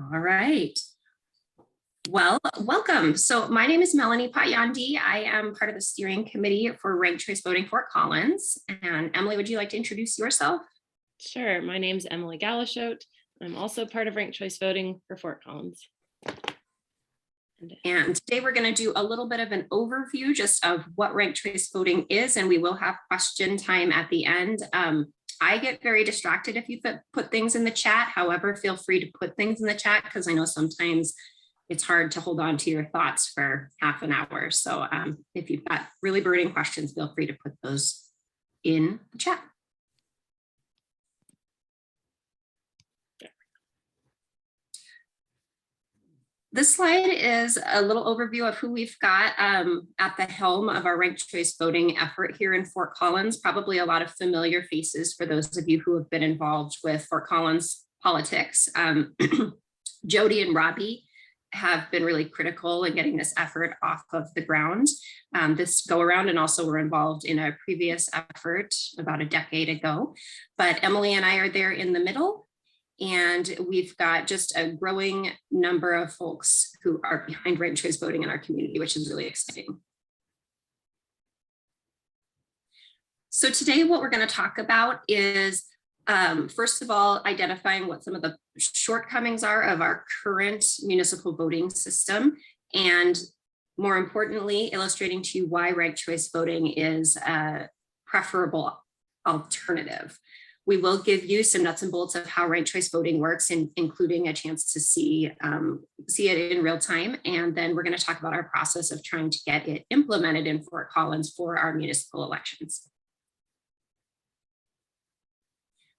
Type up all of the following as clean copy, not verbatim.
All right. Well, welcome. So my name is Melanie Potyondy. I am part of the steering committee for Ranked Choice Voting Fort Collins. And Emily, would you like to introduce yourself? Sure. My name's Emily Gallichotte. I'm also part of Ranked Choice Voting for Fort Collins. And today we're going to do a little bit of an overview just of what ranked choice voting is, and we will have question time at the end. I get very distracted if you put things in the chat. However, feel free to put things in the chat because I know sometimes it's hard to hold on to your thoughts for half an hour. So if you've got really burning questions, feel free to put those in the chat. This slide is a little overview of who we've got at the helm of our ranked choice voting effort here in Fort Collins. Probably a lot of familiar faces for those of you who have been involved with Fort Collins politics. Jody and Robbie have been really critical in getting this effort off of the ground this go around, and also were involved in a previous effort about a decade ago. But Emily and I are there in the middle. And we've got just a growing number of folks who are behind ranked choice voting in our community, which is really exciting. So today what we're going to talk about is, first of all, identifying what some of the shortcomings are of our current municipal voting system, and more importantly, illustrating to you why ranked choice voting is a preferable alternative. We will give you some nuts and bolts of how ranked choice voting works, including a chance to see it in real time. And then we're going to talk about our process of trying to get it implemented in Fort Collins for our municipal elections.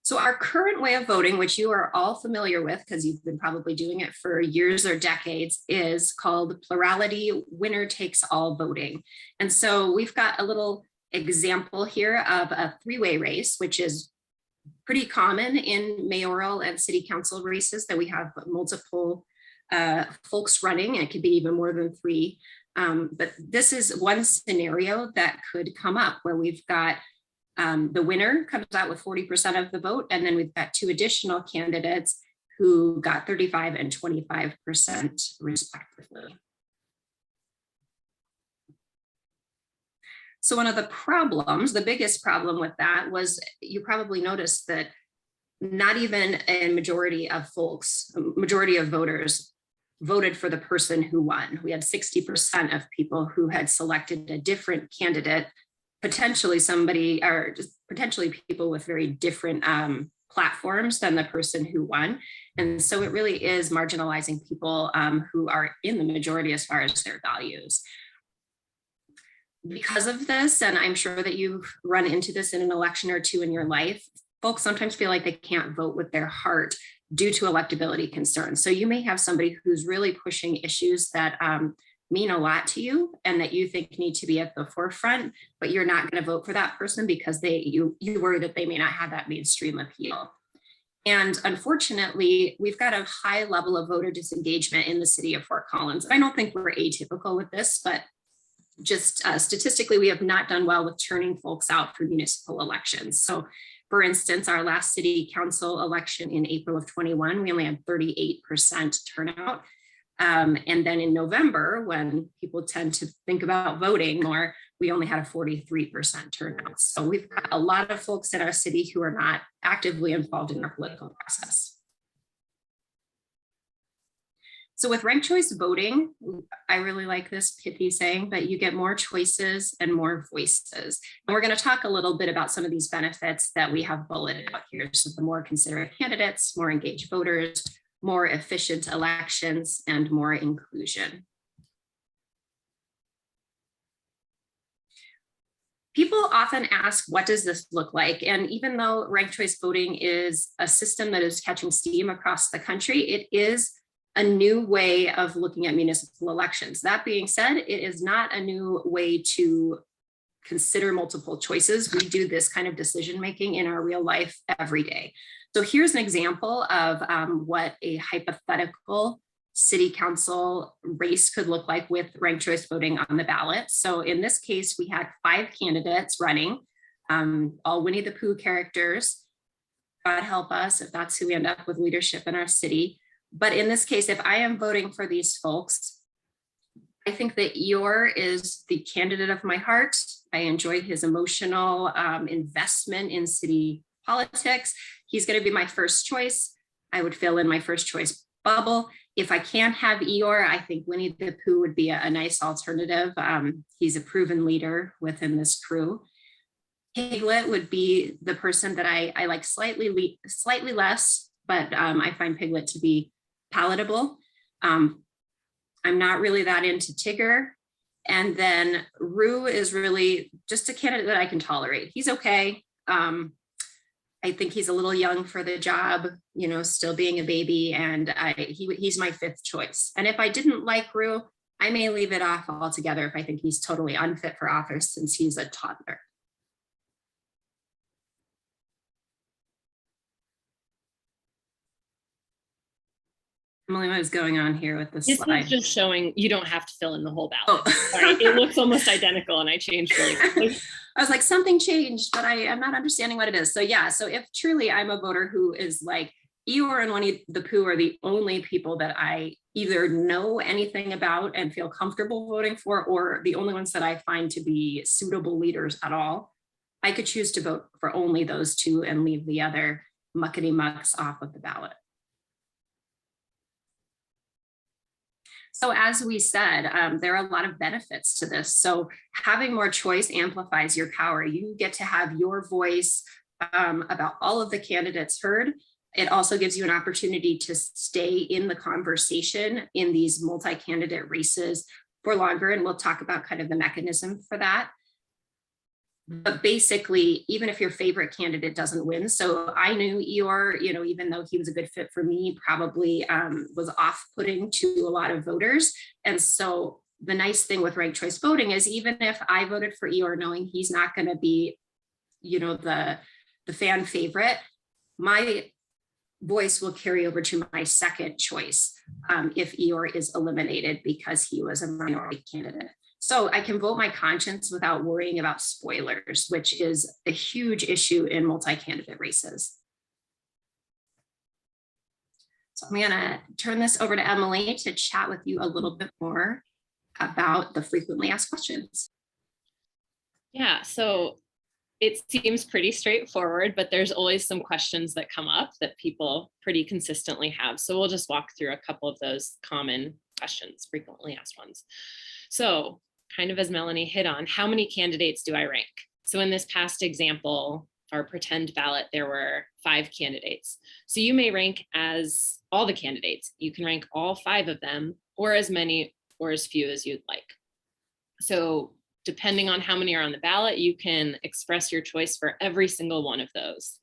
So our current way of voting, which you are all familiar with because you've been probably doing it for years or decades, is called plurality winner takes all voting. And so we've got a little example here of a three-way race, which is pretty common in mayoral and city council races, that we have multiple folks running. It could be even more than three. But this is one scenario that could come up where we've got the winner comes out with 40% of the vote, and then we've got two additional candidates who got 35 and 25% respectively. So one of the problems, the biggest problem with that was, you probably noticed that not even a majority of voters voted for the person who won. We had 60% of people who had selected a different candidate, potentially people with very different platforms than the person who won. And so it really is marginalizing people who are in the majority as far as their values. Because of this, and I'm sure that you've run into this in an election or two in your life, folks sometimes feel like they can't vote with their heart due to electability concerns. So you may have somebody who's really pushing issues that mean a lot to you and that you think need to be at the forefront, but you're not going to vote for that person because you worry that they may not have that mainstream appeal. And unfortunately, we've got a high level of voter disengagement in the city of Fort Collins. I don't think we're atypical with this, but just statistically, we have not done well with turning folks out for municipal elections. So for instance, our last city council election in April of 21, we only had 38% turnout. And then in November, when people tend to think about voting more, we only had a 43% turnout. So we've got a lot of folks in our city who are not actively involved in the political process. So with ranked choice voting, I really like this pithy saying, but you get more choices and more voices. And we're going to talk a little bit about some of these benefits that we have bulleted out here. So the more considerate candidates, more engaged voters, more efficient elections, and more inclusion. People often ask, what does this look like? And even though ranked choice voting is a system that is catching steam across the country, it is a new way of looking at municipal elections. That being said, it is not a new way to consider multiple choices. We do this kind of decision-making in our real life every day. So here's an example of what a hypothetical city council race could look like with ranked choice voting on the ballot. So in this case, we had 5 candidates running, all Winnie the Pooh characters. God help us if that's who we end up with leadership in our city. But in this case, if I am voting for these folks, I think that Eeyore is the candidate of my heart. I enjoy his emotional investment in city politics. He's going to be my first choice. I would fill in my first choice bubble. If I can't have Eeyore, I think Winnie the Pooh would be a nice alternative. He's a proven leader within this crew. Piglet would be the person that I like slightly less, but I find Piglet to be palatable. I'm not really that into Tigger. And then Rue is really just a candidate that I can tolerate. He's okay. I think he's a little young for the job, you know, still being a baby, and he's my fifth choice. And if I didn't like Rue, I may leave it off altogether if I think he's totally unfit for office since he's a toddler. Emily, what is going on here with this slide? This is just showing you don't have to fill in the whole ballot. Oh. Sorry, it looks almost identical and I changed really quickly. I was like, something changed, but I'm not understanding what it is. So yeah, so if truly I'm a voter who is like, Eeyore and Winnie the Pooh are the only people that I either know anything about and feel comfortable voting for, or the only ones that I find to be suitable leaders at all, I could choose to vote for only those two and leave the other muckety mucks off of the ballot. So as we said, there are a lot of benefits to this. So having more choice amplifies your power. You get to have your voice about all of the candidates heard. It also gives you an opportunity to stay in the conversation in these multi-candidate races for longer. And we'll talk about kind of the mechanism for that. But basically, even if your favorite candidate doesn't win, so I knew Eeyore, you know, even though he was a good fit for me, probably was off-putting to a lot of voters. And so the nice thing with ranked choice voting is even if I voted for Eeyore knowing he's not going to be, you know, the fan favorite, my voice will carry over to my second choice if Eeyore is eliminated because he was a minority candidate. So I can vote my conscience without worrying about spoilers, which is a huge issue in multi-candidate races. So I'm gonna turn this over to Emily to chat with you a little bit more about the frequently asked questions. Yeah, so it seems pretty straightforward, but there's always some questions that come up that people pretty consistently have. So we'll just walk through a couple of those common questions, frequently asked ones. So kind of as Melanie hit on, how many candidates do I rank? So in this past example, our pretend ballot, there were 5 candidates. So you may rank as all the candidates. You can rank all 5 of them, or as many or as few as you'd like. So depending on how many are on the ballot, you can express your choice for every single one of those.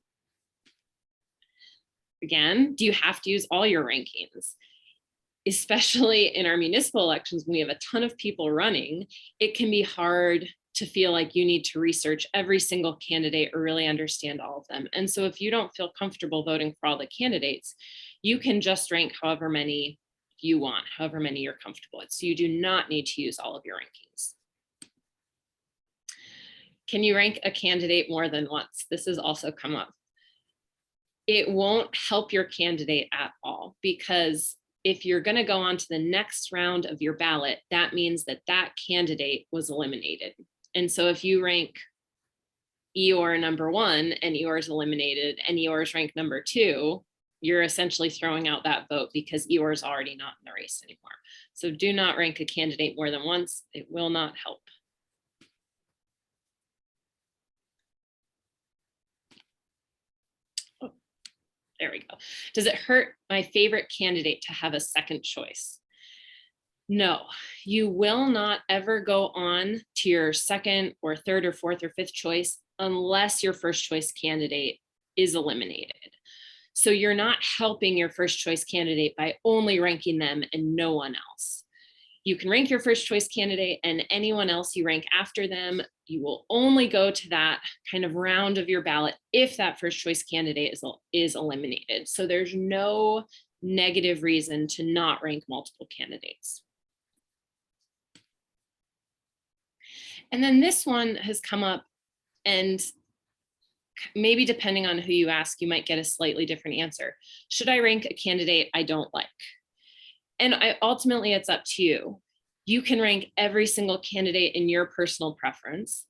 Again, do you have to use all your rankings? Especially in our municipal elections, when we have a ton of people running, it can be hard to feel like you need to research every single candidate or really understand all of them. And so if you don't feel comfortable voting for all the candidates, you can just rank however many you want, however many you're comfortable with. So you do not need to use all of your rankings. Can you rank a candidate more than once? This has also come up. It won't help your candidate at all, because if you're going to go on to the next round of your ballot, that means that that candidate was eliminated. And so if you rank Eeyore number 1 and Eeyore is eliminated and Eeyore is ranked number 2, you're essentially throwing out that vote because Eeyore is already not in the race anymore. So do not rank a candidate more than once. It will not help. There we go. Does it hurt my favorite candidate to have a second choice? No, you will not ever go on to your second or third or fourth or fifth choice unless your first choice candidate is eliminated. So you're not helping your first choice candidate by only ranking them and no one else. You can rank your first choice candidate and anyone else you rank after them. You will only go to that kind of round of your ballot if that first choice candidate is eliminated. So there's no negative reason to not rank multiple candidates. And then this one has come up and maybe depending on who you ask, you might get a slightly different answer. Should I rank a candidate I don't like? And ultimately, it's up to you. You can rank every single candidate in your personal preference.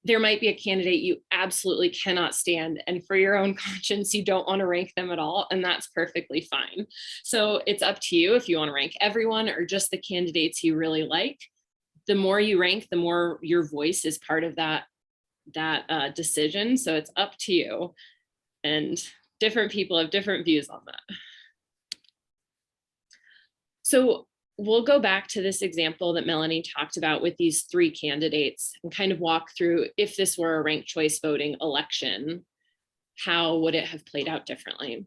There might be a candidate you absolutely cannot stand, and for your own conscience, you don't want to rank them at all, and that's perfectly fine. So it's up to you if you want to rank everyone or just the candidates you really like. The more you rank, the more your voice is part of that decision. So it's up to you, and different people have different views on that. So we'll go back to this example that Melanie talked about with these 3 candidates and kind of walk through, if this were a ranked choice voting election, how would it have played out differently?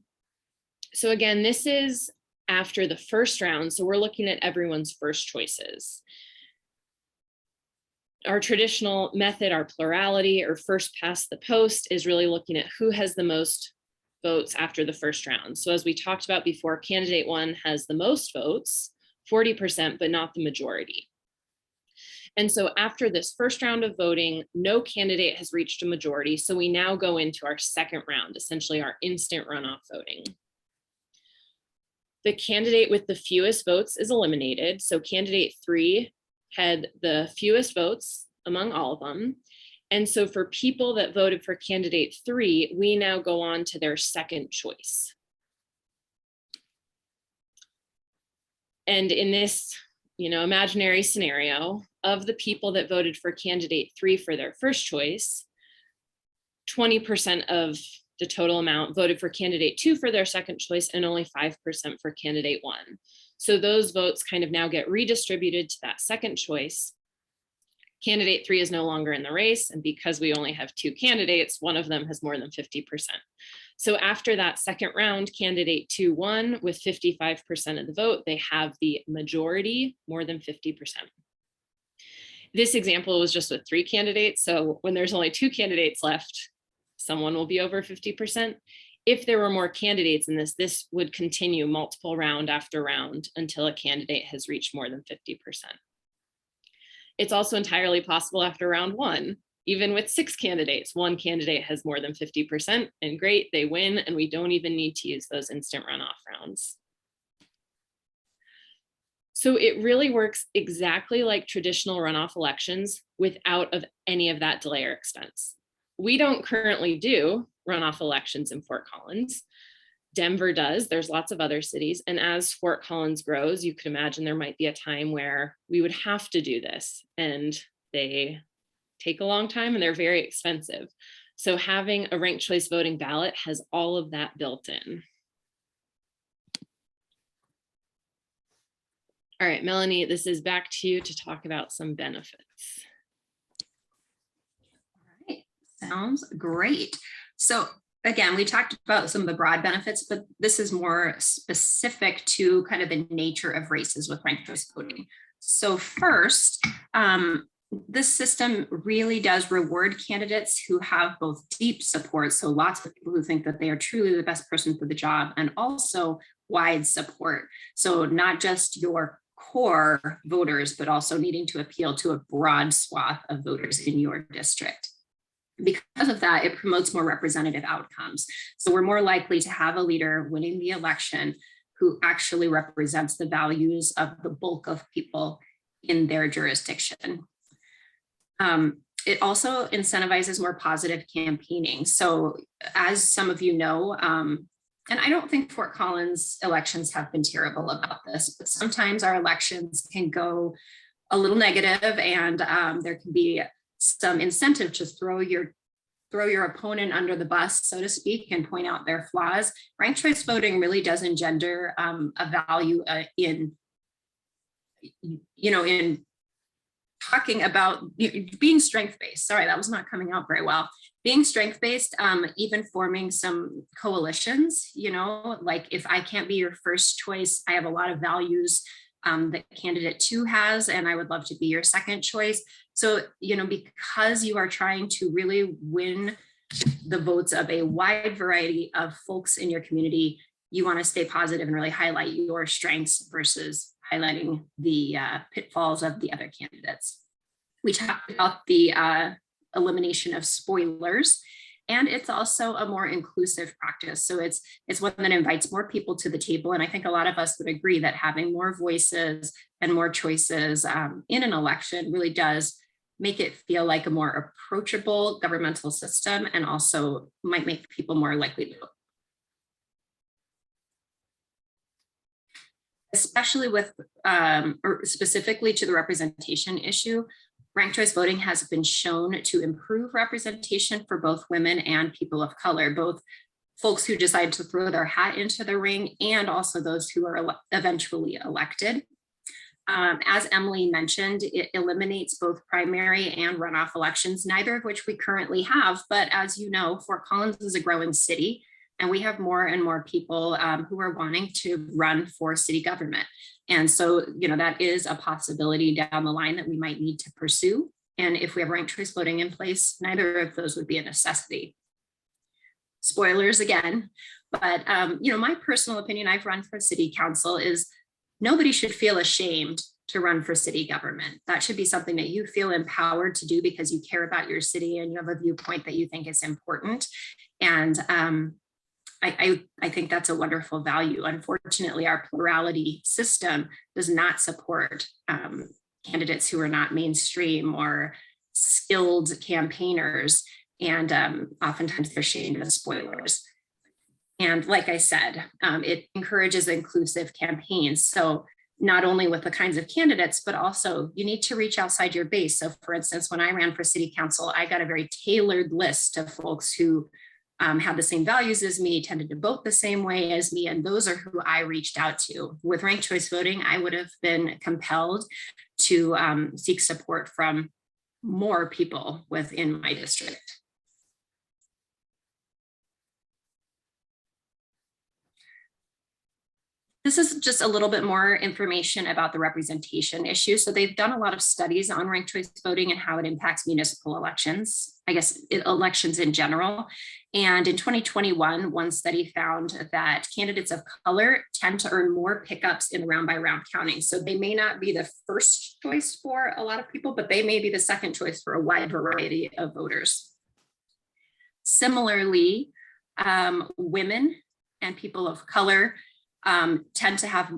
So again, this is after the first round. So we're looking at everyone's first choices. Our traditional method, our plurality or first past the post, is really looking at who has the most votes after the first round. So as we talked about before, candidate 1 has the most votes, 40%, but not the majority. And so after this first round of voting, no candidate has reached a majority. So we now go into our second round, essentially our instant runoff voting. The candidate with the fewest votes is eliminated. So candidate 3 had the fewest votes among all of them. And so for people that voted for candidate 3, we now go on to their second choice. And in this, imaginary scenario, of the people that voted for candidate 3 for their first choice, 20% of the total amount voted for candidate 2 for their second choice, and only 5% for candidate 1. So those votes kind of now get redistributed to that second choice. Candidate 3 is no longer in the race, and because we only have 2 candidates, one of them has more than 50%. So after that second round, candidate 2 won with 55% of the vote. They have the majority, more than 50%. This example was just with 3 candidates. So when there's only 2 candidates left, someone will be over 50%. If there were more candidates in this would continue multiple round after round until a candidate has reached more than 50%. It's also entirely possible after round 1, even with 6 candidates, 1 candidate has more than 50%, and great, they win, and we don't even need to use those instant runoff rounds. So it really works exactly like traditional runoff elections without any of that delay or expense. We don't currently do runoff elections in Fort Collins. Denver does. There's lots of other cities. And as Fort Collins grows, you could imagine there might be a time where we would have to do this, and they take a long time and they're very expensive. So having a ranked choice voting ballot has all of that built in. All right, Melanie, this is back to you to talk about some benefits. All right, sounds great. So again, we talked about some of the broad benefits, but this is more specific to kind of the nature of races with ranked choice voting. So first, this system really does reward candidates who have both deep support, so lots of people who think that they are truly the best person for the job, and also wide support. So not just your core voters, but also needing to appeal to a broad swath of voters in your district. Because of that, it promotes more representative outcomes. So we're more likely to have a leader winning the election who actually represents the values of the bulk of people in their jurisdiction. It also incentivizes more positive campaigning. So as some of you know, and I don't think Fort Collins elections have been terrible about this, but sometimes our elections can go a little negative, and there can be some incentive to throw your opponent under the bus, so to speak, and point out their flaws. Ranked choice voting really does engender a value in talking about being strength-based. Sorry, that was not coming out very well. Being strength-based, even forming some coalitions, like if I can't be your first choice, I have a lot of values that candidate 2 has, and I would love to be your second choice. So, because you are trying to really win the votes of a wide variety of folks in your community, you want to stay positive and really highlight your strengths versus highlighting the pitfalls of the other candidates. We talked about the elimination of spoilers. And it's also a more inclusive practice. So it's one that invites more people to the table. And I think a lot of us would agree that having more voices and more choices in an election really does make it feel like a more approachable governmental system, and also might make people more likely to vote. Especially with, or specifically to the representation issue, ranked choice voting has been shown to improve representation for both women and people of color, both folks who decide to throw their hat into the ring and also those who are eventually elected. As Emily mentioned, it eliminates both primary and runoff elections, neither of which we currently have. But as you know, Fort Collins is a growing city, and we have more and more people who are wanting to run for city government. And so, that is a possibility down the line that we might need to pursue. And if we have ranked choice voting in place, neither of those would be a necessity. Spoilers again, but my personal opinion, I've run for city council, is nobody should feel ashamed to run for city government. That should be something that you feel empowered to do because you care about your city and you have a viewpoint that you think is important. And I think that's a wonderful value. Unfortunately, our plurality system does not support candidates who are not mainstream or skilled campaigners, and oftentimes they're shamed as spoilers. And like I said, it encourages inclusive campaigns. So not only with the kinds of candidates, but also you need to reach outside your base. So for instance, when I ran for city council, I got a very tailored list of folks who had the same values as me, tended to vote the same way as me, and those are who I reached out to. With ranked choice voting, I would have been compelled to seek support from more people within my district. This is just a little bit more information about the representation issue. So they've done a lot of studies on ranked choice voting and how it impacts municipal elections, elections in general. And in 2021, one study found that candidates of color tend to earn more pickups in round by round counting. So they may not be the first choice for a lot of people, but they may be the second choice for a wide variety of voters. Similarly, women and people of color tend to have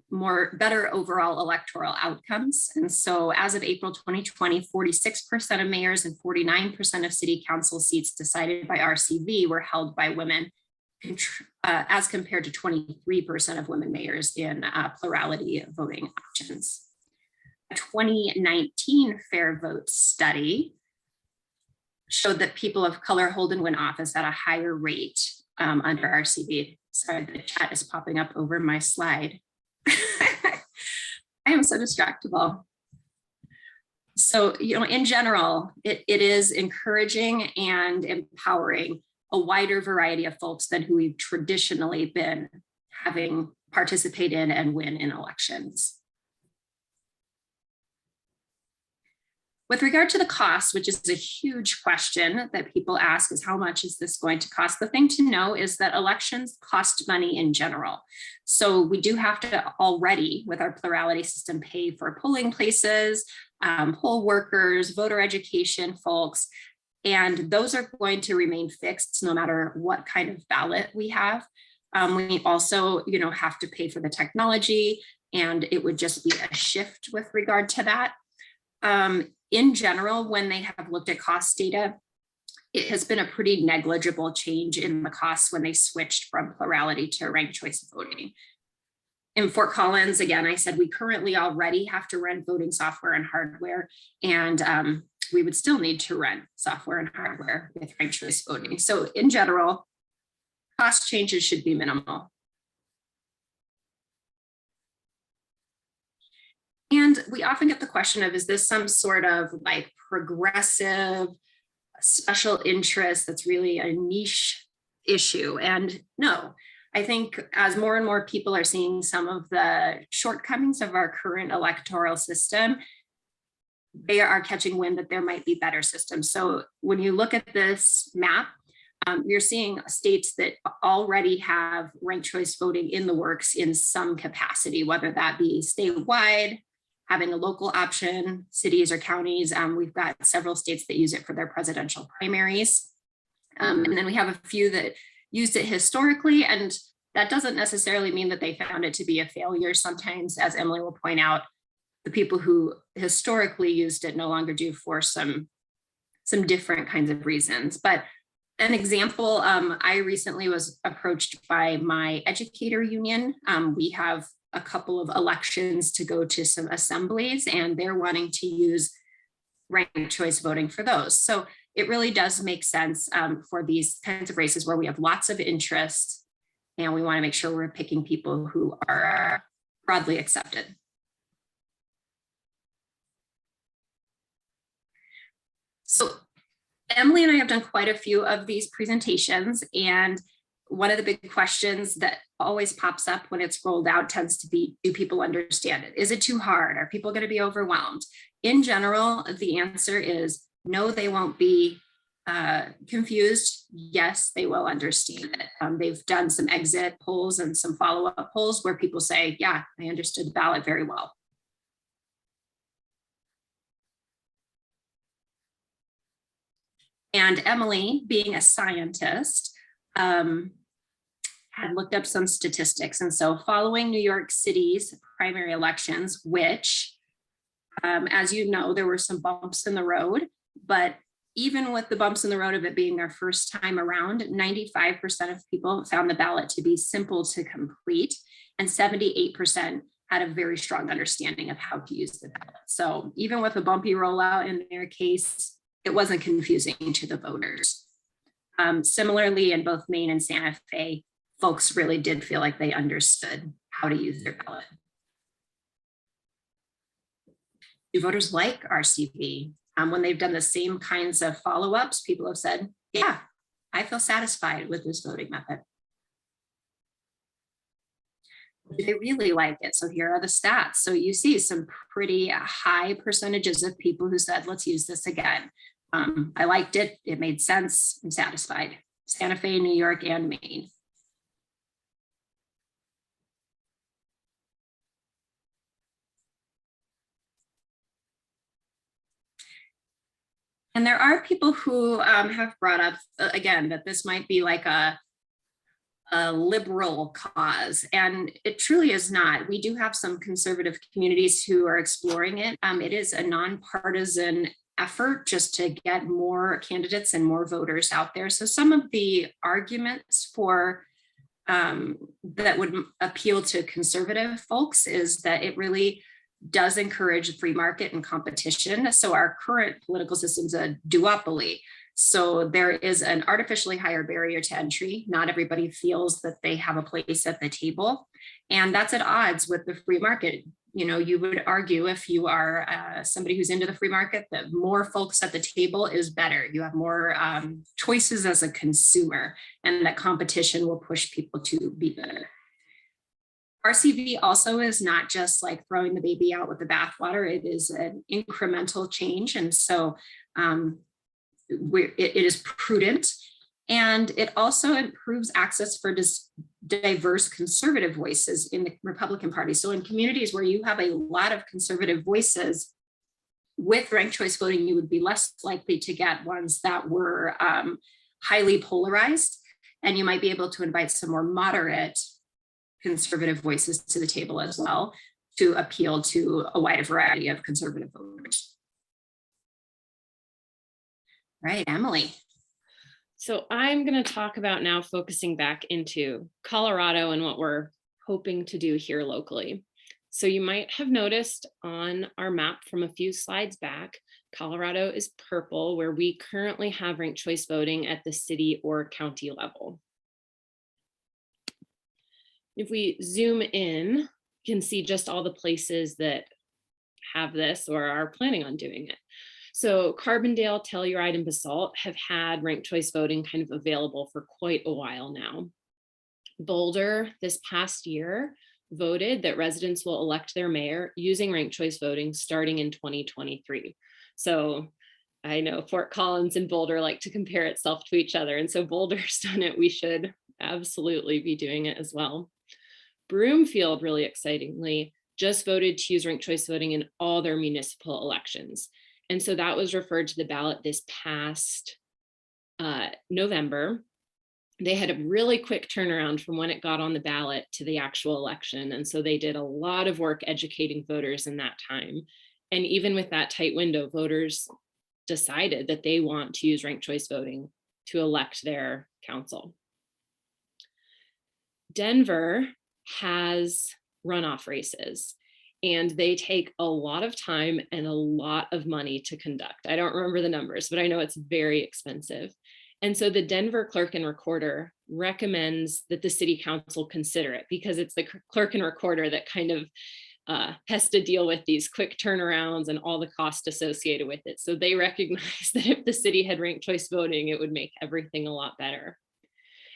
better overall electoral outcomes. And so as of April 2020, 46% of mayors and 49% of city council seats decided by RCV were held by women, as compared to 23% of women mayors in plurality voting options. A 2019 Fair Vote study showed that people of color hold and win office at a higher rate under RCV. Sorry, the chat is popping up over my slide. I am so distractible. So, in general, it is encouraging and empowering a wider variety of folks than who we've traditionally been having participate in and win in elections. With regard to the cost, which is a huge question that people ask, is how much is this going to cost? The thing to know is that elections cost money in general. So we do have to already, with our plurality system, pay for polling places, poll workers, voter education folks, and those are going to remain fixed no matter what kind of ballot we have. We also, have to pay for the technology, and it would just be a shift with regard to that. In general, when they have looked at cost data, it has been a pretty negligible change in the costs when they switched from plurality to ranked choice voting. In Fort Collins, again, I said we currently already have to rent voting software and hardware, and we would still need to rent software and hardware with ranked choice voting. So in general, cost changes should be minimal. And we often get the question of, is this some sort of like progressive special interest that's really a niche issue? And no, I think as more and more people are seeing some of the shortcomings of our current electoral system, they are catching wind that there might be better systems. So when you look at this map, you're seeing states that already have ranked choice voting in the works in some capacity, whether that be statewide, having a local option, cities or counties. We've got several states that use it for their presidential primaries. And then we have a few that used it historically, and that doesn't necessarily mean that they found it to be a failure. Sometimes, as Emily will point out, the people who historically used it no longer do for some different kinds of reasons. But an example, I recently was approached by my educator union. We have a couple of elections to go to some assemblies, and they're wanting to use ranked choice voting for those. So it really does make sense for these kinds of races where we have lots of interest, and we want to make sure we're picking people who are broadly accepted. So Emily and I have done quite a few of these presentations, and one of the big questions that always pops up when it's rolled out tends to be, do people understand it? Is it too hard? Are people going to be overwhelmed? In general, the answer is no, they won't be confused. Yes, they will understand it. They've done some exit polls and some follow-up polls where people say, yeah, I understood the ballot very well. And Emily, being a scientist, had looked up some statistics. And so following New York City's primary elections, which, as you know, there were some bumps in the road, but even with the bumps in the road of it being their first time around, 95% of people found the ballot to be simple to complete, and 78% had a very strong understanding of how to use the ballot. So even with a bumpy rollout in their case, it wasn't confusing to the voters. Similarly, in both Maine and Santa Fe, folks really did feel like they understood how to use their ballot. Do voters like RCV? When they've done the same kinds of follow-ups, people have said, yeah, I feel satisfied with this voting method. Do they really like it? So here are the stats. So you see some pretty high percentages of people who said, let's use this again. I liked it. It made sense. I'm satisfied. Santa Fe, New York, and Maine. And there are people who have brought up, again, that this might be like a liberal cause, and it truly is not. We do have some conservative communities who are exploring it. It is a nonpartisan effort just to get more candidates and more voters out there. So some of the arguments for that would appeal to conservative folks is that it really does encourage free market and competition. So our current political system's a duopoly. So there is an artificially higher barrier to entry. Not everybody feels that they have a place at the table. And that's at odds with the free market. You know, you would argue if you are somebody who's into the free market, that more folks at the table is better. You have more choices as a consumer, and that competition will push people to be better. RCV also is not just like throwing the baby out with the bathwater. It is an incremental change. And so it is prudent, and it also improves access for diverse conservative voices in the Republican Party. So in communities where you have a lot of conservative voices, with ranked choice voting, you would be less likely to get ones that were highly polarized, and you might be able to invite some more moderate conservative voices to the table as well to appeal to a wider variety of conservative voters. Right, Emily. So I'm going to talk about now focusing back into Colorado and what we're hoping to do here locally. So you might have noticed on our map from a few slides back, Colorado is purple, where we currently have ranked choice voting at the city or county level. If we zoom in, you can see just all the places that have this or are planning on doing it. So Carbondale, Telluride, and Basalt have had ranked choice voting kind of available for quite a while now. Boulder this past year voted that residents will elect their mayor using ranked choice voting starting in 2023. So I know Fort Collins and Boulder like to compare itself to each other. And so Boulder's done it. We should absolutely be doing it as well. Broomfield, really excitingly, just voted to use ranked choice voting in all their municipal elections. And so that was referred to the ballot this past November, they had a really quick turnaround from when it got on the ballot to the actual election. And so they did a lot of work educating voters in that time. And even with that tight window, voters decided that they want to use ranked choice voting to elect their council. Denver has runoff races, and they take a lot of time and a lot of money to conduct. I don't remember the numbers, but I know it's very expensive. And so the Denver clerk and recorder recommends that the city council consider it, because it's the clerk and recorder that kind of has to deal with these quick turnarounds and all the cost associated with it. So they recognize that if the city had ranked choice voting, it would make everything a lot better.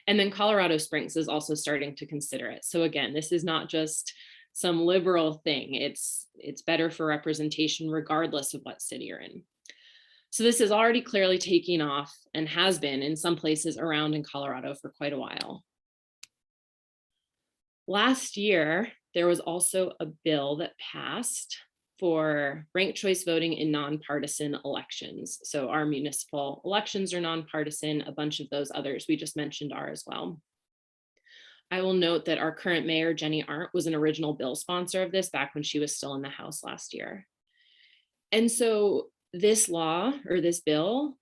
And then Colorado Springs is also starting to consider it. So again, this is not just some liberal thing. It's better for representation regardless of what city you're in. So this is already clearly taking off and has been in some places around in Colorado for quite a while. Last year, there was also a bill that passed for ranked choice voting in nonpartisan elections. So our municipal elections are nonpartisan. A bunch of those others we just mentioned are as well. I will note that our current mayor, Jenny Arndt, was an original bill sponsor of this back when she was still in the House last year. And so this law, or this bill,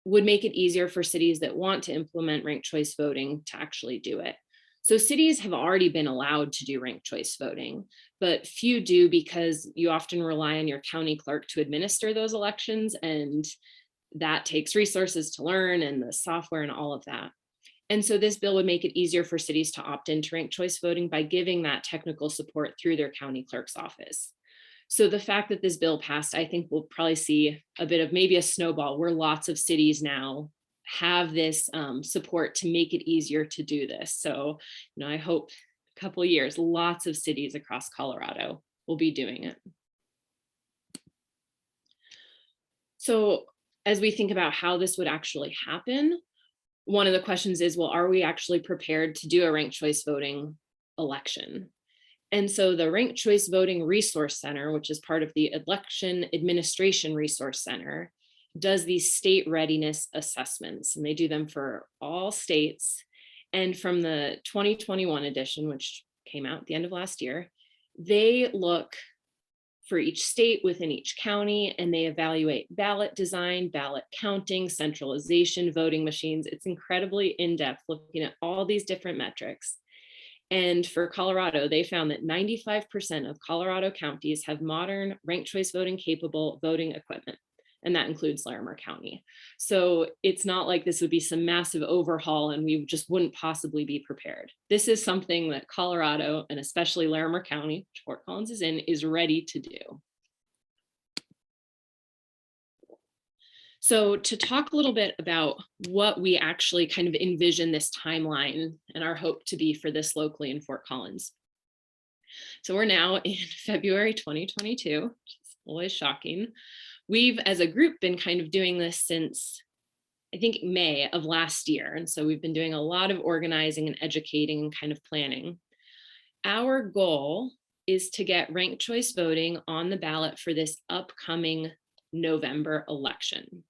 would make it easier for cities that want to implement ranked choice voting to actually do it. So cities have already been allowed to do ranked choice voting, but few do, because you often rely on your county clerk to administer those elections, and that takes resources to learn and the software and all of that. And so this bill would make it easier for cities to opt into ranked choice voting by giving that technical support through their county clerk's office. So the fact that this bill passed, I think we'll probably see a bit of maybe a snowball where lots of cities now have this support to make it easier to do this. So, I hope a couple of years, lots of cities across Colorado will be doing it. So as we think about how this would actually happen, one of the questions is, well, are we actually prepared to do a ranked choice voting election? And so the Ranked Choice Voting Resource Center, which is part of the Election Administration Resource Center, does these state readiness assessments, and they do them for all states. And from the 2021 edition, which came out at the end of last year, they look for each state within each county, and they evaluate ballot design, ballot counting, centralization, voting machines. It's incredibly in-depth, looking at all these different metrics. And for Colorado, they found that 95% of Colorado counties have modern ranked choice voting capable voting equipment. And that includes Larimer County. So it's not like this would be some massive overhaul and we just wouldn't possibly be prepared. This is something that Colorado, and especially Larimer County, which Fort Collins is in, is ready to do. So to talk a little bit about what we actually kind of envision this timeline and our hope to be for this locally in Fort Collins. So we're now in February 2022, which is always shocking. We've, as a group, been kind of doing this since, I think, May of last year. And so we've been doing a lot of organizing and educating and kind of planning. Our goal is to get ranked choice voting on the ballot for this upcoming November election.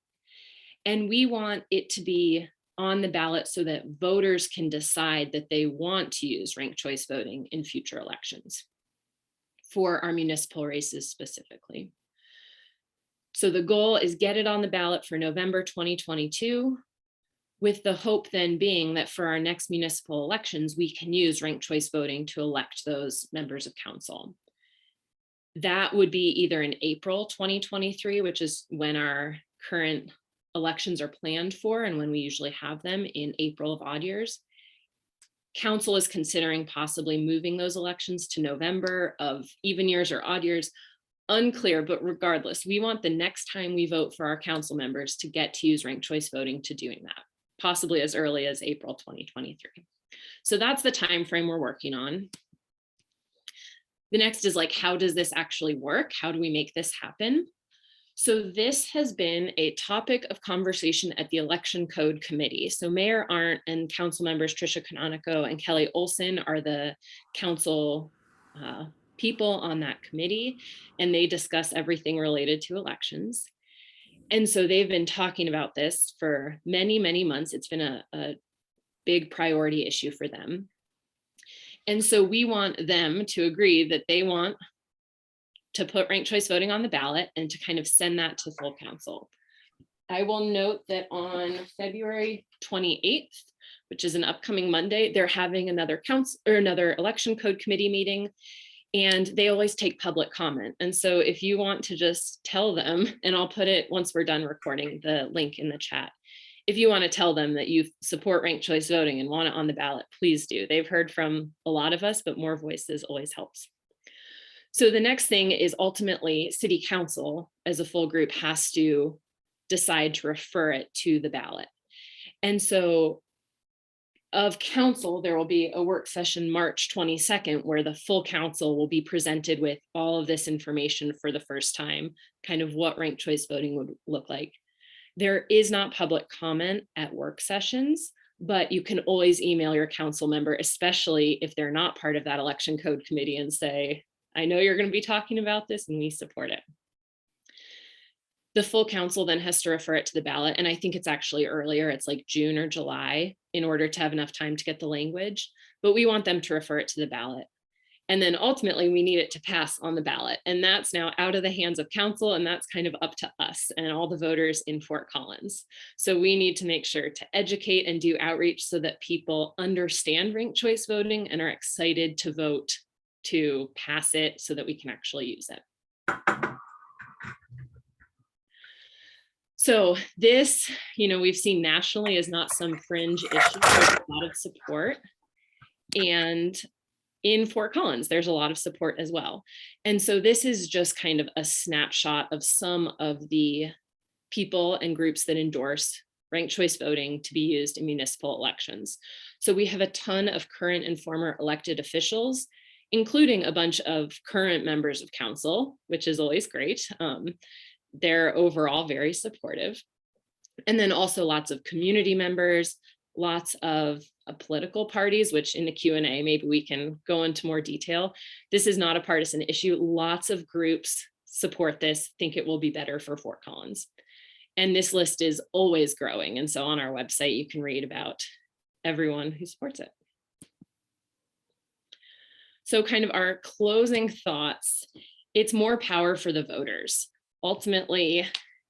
And we want it to be on the ballot so that voters can decide that they want to use ranked choice voting in future elections for our municipal races specifically. So the goal is get it on the ballot for November 2022, with the hope then being that for our next municipal elections, we can use ranked choice voting to elect those members of council. That would be either in April 2023, which is when our current elections are planned for and when we usually have them in April of odd years. Council is considering possibly moving those elections to November of even years or odd years. Unclear, but regardless, we want the next time we vote for our council members to get to use ranked choice voting to doing that, possibly as early as April 2023. So that's the time frame we're working on. The next is like, how does this actually work? How do we make this happen? So this has been a topic of conversation at the Election Code Committee. So Mayor Arndt and council members Tricia Canonico and Kelly Olson are the council people on that committee, and they discuss everything related to elections. And so they've been talking about this for many, many months. It's been a big priority issue for them. And so we want them to agree that they want to put ranked choice voting on the ballot and to kind of send that to full council. I will note that on February 28th, which is an upcoming Monday, they're having another election code committee meeting, and they always take public comment. And so if you want to just tell them, and I'll put it once we're done recording, the link in the chat. If you want to tell them that you support ranked choice voting and want it on the ballot, please do. They've heard from a lot of us, but more voices always helps. So the next thing is ultimately city council as a full group has to decide to refer it to the ballot. And so of council, there will be a work session March 22nd, where the full council will be presented with all of this information for the first time, kind of what ranked choice voting would look like. There is not public comment at work sessions, but you can always email your council member, especially if they're not part of that election code committee, and say, I know you're going to be talking about this and we support it. The full council then has to refer it to the ballot. And I think it's actually earlier, it's like June or July, in order to have enough time to get the language, but we want them to refer it to the ballot. And then ultimately we need it to pass on the ballot. And that's now out of the hands of council, and that's kind of up to us and all the voters in Fort Collins. So we need to make sure to educate and do outreach so that people understand ranked choice voting and are excited to vote to pass it so that we can actually use it. So this, we've seen nationally is not some fringe issue. There's a lot of support. And in Fort Collins, there's a lot of support as well. And so this is just kind of a snapshot of some of the people and groups that endorse ranked choice voting to be used in municipal elections. So we have a ton of current and former elected officials, including a bunch of current members of council, which is always great. They're overall very supportive. And then also lots of community members, lots of political parties, which in the Q&A, maybe we can go into more detail. This is not a partisan issue. Lots of groups support this, think it will be better for Fort Collins. And this list is always growing. And so on our website, you can read about everyone who supports it. So kind of our closing thoughts, it's more power for the voters. Ultimately,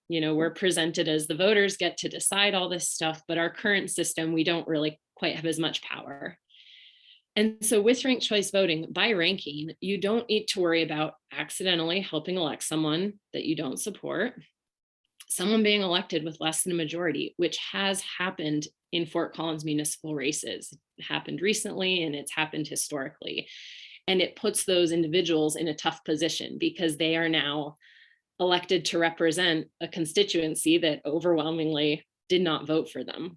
we're presented as the voters get to decide all this stuff, but our current system, we don't really quite have as much power. And so with ranked choice voting, by ranking, you don't need to worry about accidentally helping elect someone that you don't support, someone being elected with less than a majority, which has happened in Fort Collins municipal races. It happened recently and it's happened historically. And it puts those individuals in a tough position because they are now elected to represent a constituency that overwhelmingly did not vote for them.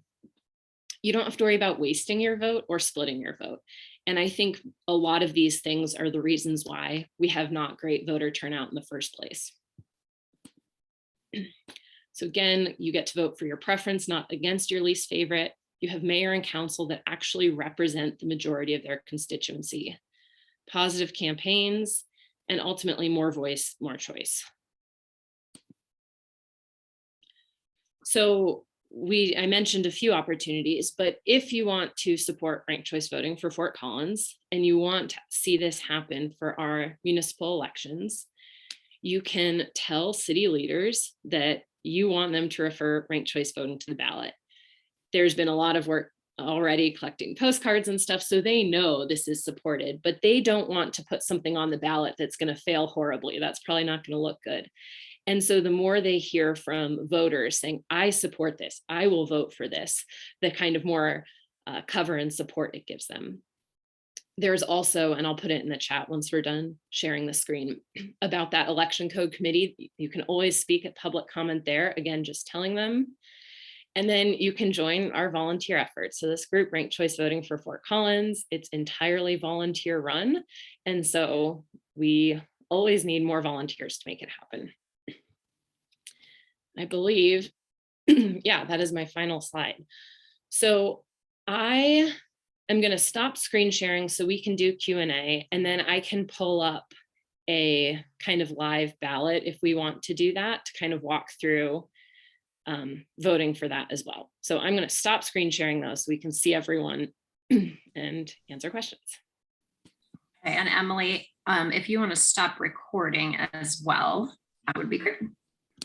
You don't have to worry about wasting your vote or splitting your vote. And I think a lot of these things are the reasons why we have not great voter turnout in the first place. So again, you get to vote for your preference, not against your least favorite. You have mayor and council that actually represent the majority of their constituency. Positive campaigns, and ultimately more voice, more choice. So I mentioned a few opportunities, but if you want to support ranked choice voting for Fort Collins and you want to see this happen for our municipal elections, you can tell city leaders that you want them to refer ranked choice voting to the ballot. There's been a lot of work already collecting postcards and stuff, so they know this is supported, but they don't want to put something on the ballot that's going to fail horribly. That's probably not going to look good. And so the more they hear from voters saying, I support this, I will vote for this, the kind of more cover and support it gives them. There's also, and I'll put it in the chat once we're done sharing the screen, about that election code committee. You can always speak at public comment there, again, just telling them. And then you can join our volunteer efforts. So this group, Ranked Choice Voting for Fort Collins, it's entirely volunteer run. And so we always need more volunteers to make it happen. I believe, yeah, that is my final slide. So I am going to stop screen sharing so we can do Q&A, and then I can pull up a kind of live ballot if we want to do that, to kind of walk through voting for that as well. So I'm going to stop screen sharing those so we can see everyone and answer questions. Okay, and Emily, if you want to stop recording as well, that would be great.